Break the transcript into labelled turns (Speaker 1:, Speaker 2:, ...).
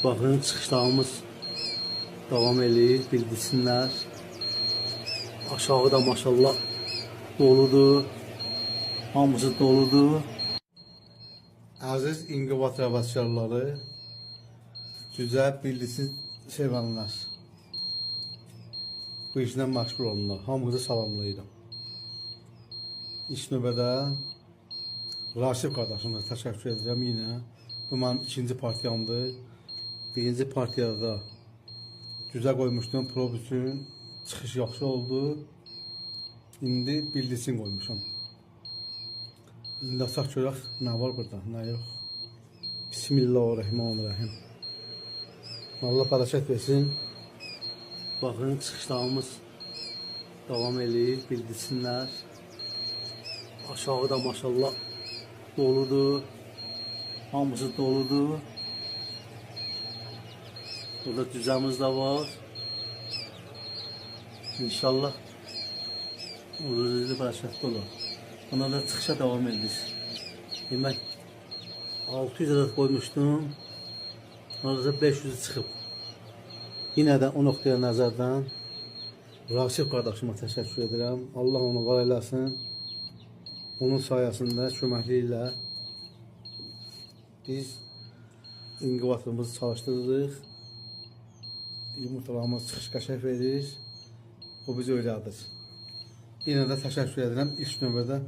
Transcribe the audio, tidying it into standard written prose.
Speaker 1: Bakın çıxışlarımız devam edir, bildirsinlər. Aşağıda maşallah doludur. Hamısı doludur. Aziz İnqibat rəvazkarları, güzel bildirsin sevənlər. Bu işlə məşğul olunlar. Hamınızı salamlayıram. İlk növbədə Raşif qardaşımıza təşəkkür edirəm yine. Bu mənim ikinci partiyamdır. Birinci partiyada güzel koymuştum. Prob üçün çıxış yaxşı oldu. İndi bildirsin koymuşum. İndi açaq görək nə var burada, nə yox. Bismillahirrahmanirrahim. Allah bərəkət versin. Baxın çıxışlarımız devam edir, bildirsinlər. Aşağıda maşallah doludur. Hamısı doludur. Burada düzəmiz də var. İnşallah uğurlu bərəkətli olur. Buna da çıxışa devam edir. Demək 600 adet koymuştum. Orada 500 çıxıb. Yine de o noktaya nəzərdən Raşif qardaşıma təşəkkür edirəm. Allah onu var eləsin. Onun sayəsində, köməkliyi biz inqibatımızı çalışdırırıq. Yumurtalarımız çıxış qəşəng verir. O bizi öyrədir. Yine de təşəkkür edirəm ilk növbədə